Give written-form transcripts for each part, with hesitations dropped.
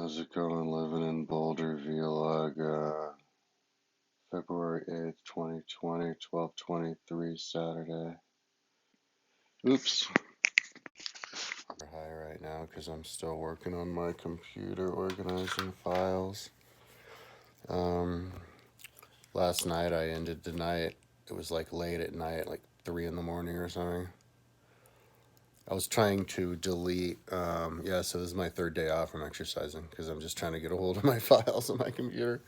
How's it going? Living in Boulder, vlog, February 8th, 2020, 12:23 Saturday. Oops. High right now because I'm still working on my computer organizing files. Um, Last night I ended the night, it was like late at night, like 3 in the morning or something. I was trying to delete, so this is my third day off from exercising because I'm just trying to get a hold of my files on my computer.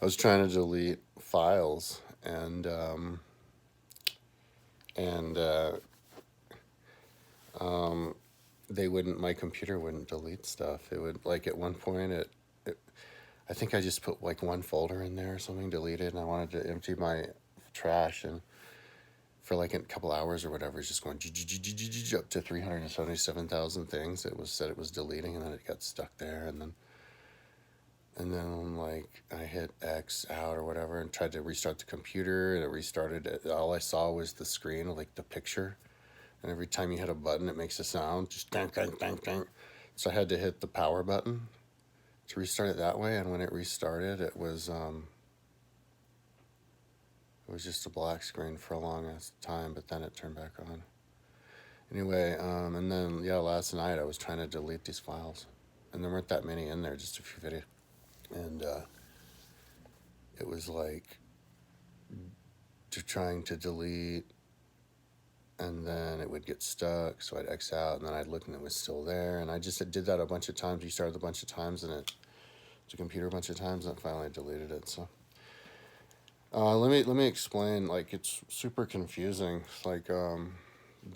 I was trying to delete files and they wouldn't, my computer wouldn't delete stuff. It would, like, at one point, I think I just put like one folder in there or something, deleted, and I wanted to empty my trash, and for like a couple hours or whatever, it's just going up to 377,000 things. It was said it was deleting, and then it got stuck there, and then like I hit X out or whatever and tried to restart the computer, and it restarted it. All I saw was the screen, like the picture, and every time you hit a button, it makes a sound, just dang, dang, dang, dang. So I had to hit the power button to restart it that way, and when it restarted, it was just a black screen for a long time, but then it turned back on. Anyway, and then last night I was trying to delete these files, and there weren't that many in there, just a few videos, and it was like trying to delete, and then it would get stuck, so I'd X out, and then I'd look, and it was still there, and I just did that a bunch of times. Restarted a bunch of times, and the computer a bunch of times, and finally I deleted it. So let me explain. Like, it's super confusing, like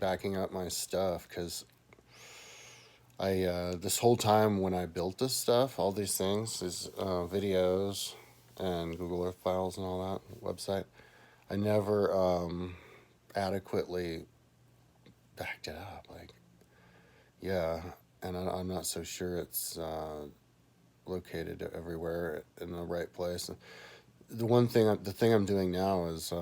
backing up my stuff, because I this whole time when I built this stuff, all these things, these videos and Google Earth files and all that website, I never adequately backed it up. Like, and I'm not so sure it's located everywhere in the right place. The thing I'm doing now is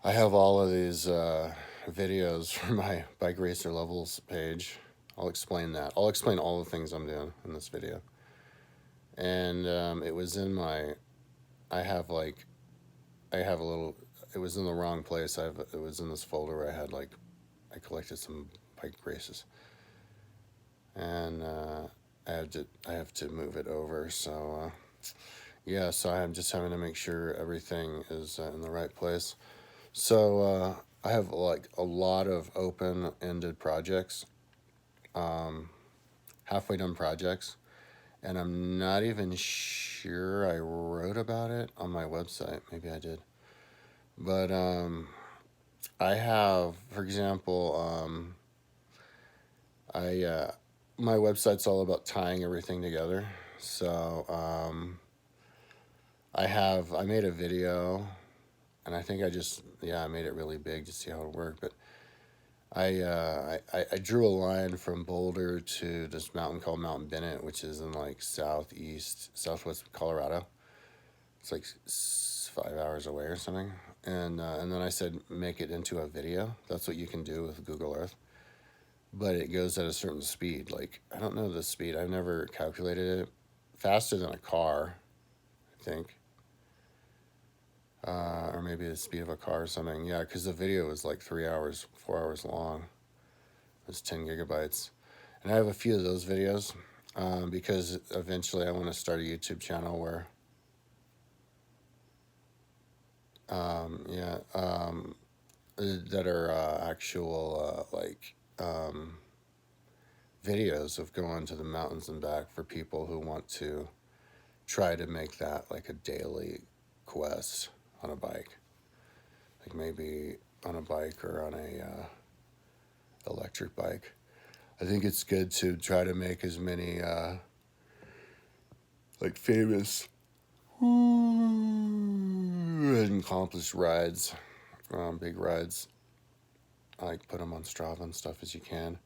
I have all of these videos for my Bike Racer Levels page. I'll explain that. I'll explain all the things I'm doing in this video. And it was in my, I have like, I have a little, it was in the wrong place. It was in this folder where I had like, I collected some bike races. And I have to move it over. So so I'm just having to make sure everything is in the right place. So I have like a lot of open-ended projects, halfway done projects, and I'm not even sure I wrote about it on my website. Maybe I did, but I have, for example, my website's all about tying everything together. So I made a video, and I think I made it really big to see how it worked. But I drew a line from Boulder to this mountain called Mount Bennett, which is in like southwest Colorado. It's like 5 hours away or something. And then I said, make it into a video. That's what you can do with Google Earth. But it goes at a certain speed. Like, I don't know the speed. I've never calculated it. Faster than a car, I think. Or maybe the speed of a car or something. Yeah, because the video was like 3 hours, 4 hours long. It was 10 gigabytes. And I have a few of those videos because eventually I want to start a YouTube channel where, that are actual, videos of going to the mountains and back for people who want to try to make that like a daily quest on a bike. Like maybe on a bike or on a electric bike. I think it's good to try to make as many like famous and accomplished rides, big rides. Like put them on Strava and stuff as you can.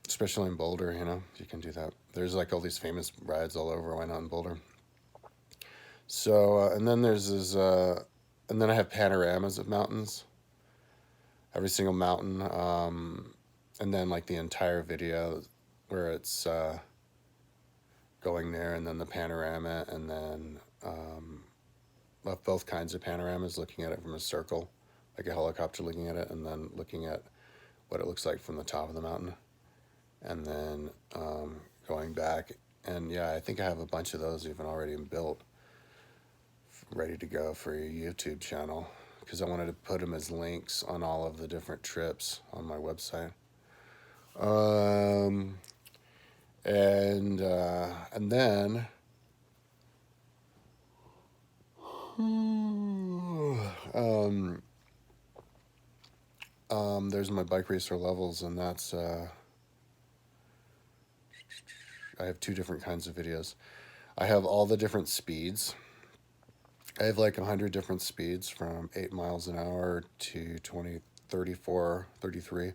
Especially in Boulder, you can do that. There's like all these famous rides all over. Why not in Boulder? So, and then there's this, and then I have panoramas of mountains, every single mountain, and then like the entire video where it's going there, and then the panorama, and then of both kinds of panoramas, looking at it from a circle, like a helicopter looking at it, and then looking at what it looks like from the top of the mountain, and then going back. And yeah, I think I have a bunch of those even already built, ready to go for a YouTube channel, because I wanted to put them as links on all of the different trips on my website. And then there's my bike racer levels, and that's I have two different kinds of videos. I have all the different speeds. I have like 100 different speeds from 8 miles an hour to 20, 34, 33.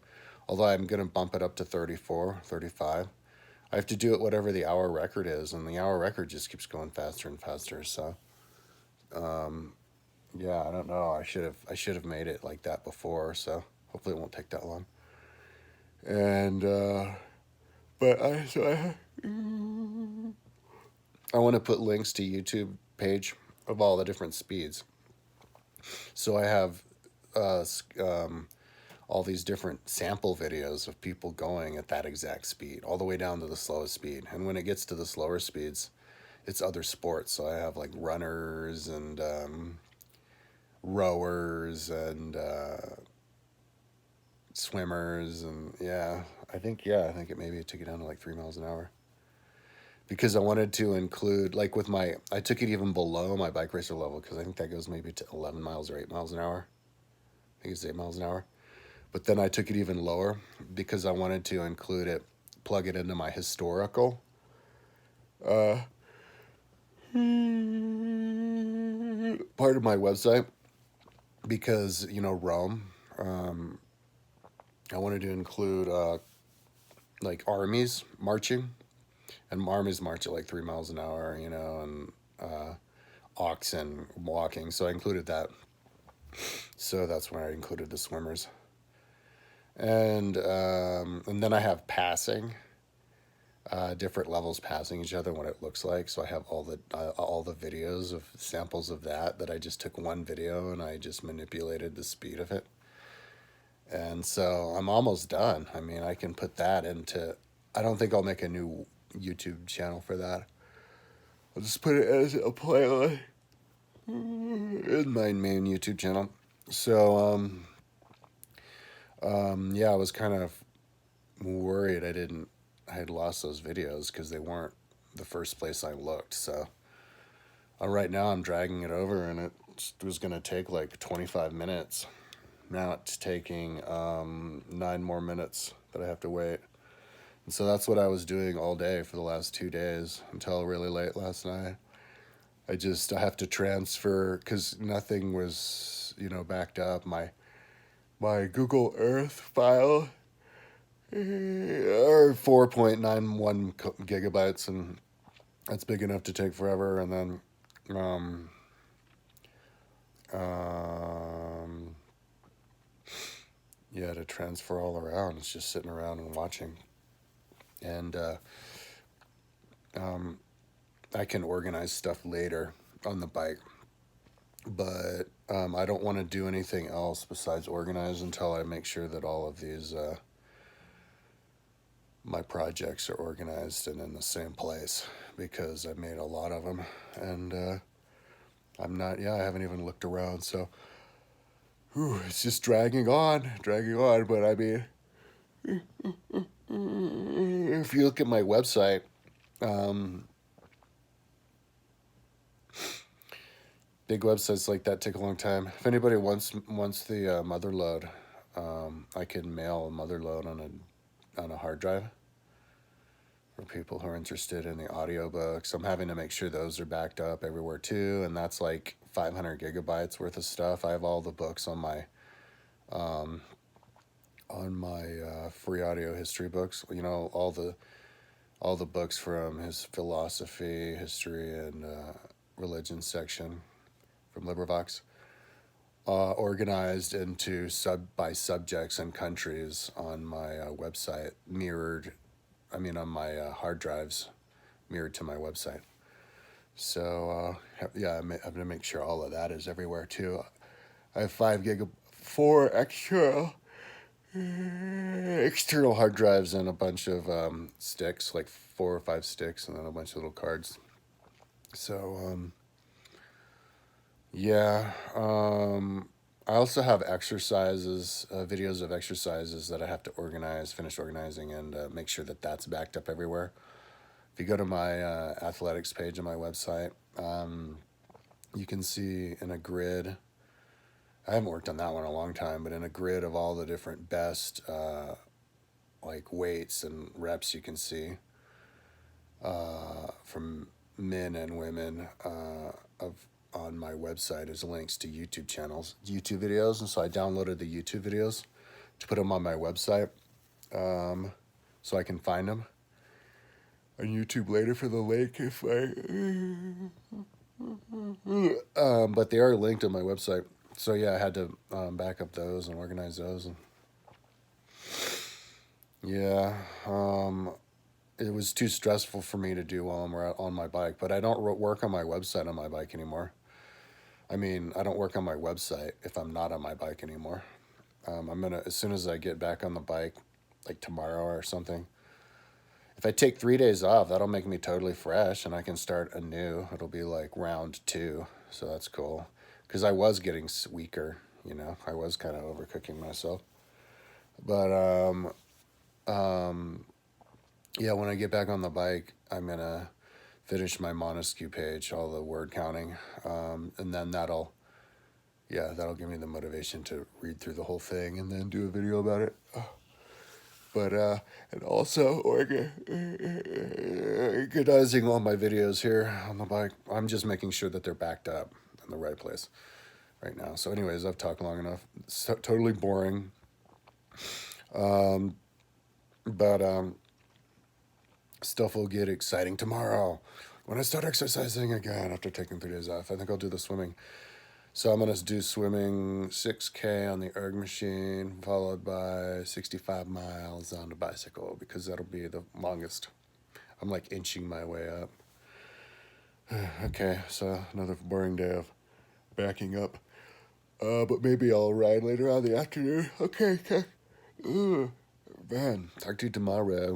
Although I'm going to bump it up to 34, 35. I have to do it whatever the hour record is, and the hour record just keeps going faster and faster. So, yeah, I don't know. I should have made it like that before. So hopefully it won't take that long. And but I want to put links to YouTube page of all the different speeds. So I have all these different sample videos of people going at that exact speed, all the way down to the slowest speed. And when it gets to the slower speeds, it's other sports. So I have like runners and rowers and swimmers, and I think it maybe took it down to like 3 miles an hour. Because I wanted to include, like with I took it even below my bike racer level, because I think that goes maybe to 11 miles or 8 miles an hour. I think it's 8 miles an hour. But then I took it even lower because I wanted to include it, plug it into my historical part of my website. Because, Rome, I wanted to include like armies marching. And armies march at like 3 miles an hour, and oxen walking. So I included that. So that's when I included the swimmers. And then I have passing, different levels passing each other, what it looks like. So I have all the videos of samples of that I just took one video and I just manipulated the speed of it. And so I'm almost done. I mean, I can put that into. I don't think I'll make a new YouTube channel for that. I'll just put it as a playlist in my main YouTube channel. So yeah, I was kind of worried I had lost those videos because they weren't the first place I looked. So right now I'm dragging it over, and it was going to take like 25 minutes. Now it's taking 9 more minutes that I have to wait. And so that's what I was doing all day for the last 2 days until really late last night. I have to transfer because nothing was, backed up. My Google Earth file are 4.91 gigabytes, and that's big enough to take forever. And then to transfer all around, it's just sitting around and watching. And I can organize stuff later on the bike, but I don't want to do anything else besides organize until I make sure that all of these my projects are organized and in the same place, because I made a lot of them, and I haven't even looked around. So it's just dragging on. But I mean, if you look at my website, big websites like that take a long time. If anybody wants the mother load, I can mail a mother load on a hard drive for people who are interested in the audiobooks. I'm having to make sure those are backed up everywhere too, and that's like 500 gigabytes worth of stuff. I have all the books on my free audio history books. All the books from his philosophy, history, and religion section from LibriVox, organized into by subjects and countries on my website, mirrored on my hard drives mirrored to my website. So yeah, I'm gonna make sure all of that is everywhere too. I have 4 extra external hard drives and a bunch of sticks, like 4 or 5 sticks, and then a bunch of little cards. So yeah, I also have exercises, videos of exercises that I have to finish organizing, and make sure that that's backed up everywhere. If you go to my athletics page on my website, you can see in a grid. I haven't worked on that one in a long time, but in a grid of all the different best like weights and reps you can see from men and women of on my website is links to YouTube channels, YouTube videos, and so I downloaded the YouTube videos to put them on my website, so I can find them on YouTube later for the link if I. But they are linked on my website, so yeah, I had to back up those and organize those, and yeah, it was too stressful for me to do while I'm on my bike. But I don't work on my website on my bike anymore. I don't work on my website if I'm not on my bike anymore. I'm gonna, as soon as I get back on the bike, like tomorrow or something. If I take 3 days off, that'll make me totally fresh, and I can start anew. It'll be like round 2, so that's cool. Because I was getting weaker, I was kind of overcooking myself. But yeah, when I get back on the bike, I'm gonna finish my Montesquieu page, all the word counting, and then that'll give me the motivation to read through the whole thing and then do a video about it. But and also organizing all my videos here on the bike. I'm just making sure that they're backed up in the right place right now. So anyways, I've talked long enough. It's totally boring. But stuff will get exciting tomorrow when I start exercising again after taking 3 days off. I think I'll do the swimming. So I'm going to do swimming 6K on the erg machine, followed by 65 miles on the bicycle, because that'll be the longest. I'm like inching my way up. Okay, so another boring day of backing up. But maybe I'll ride later on in the afternoon. Okay. Ooh, man, talk to you tomorrow.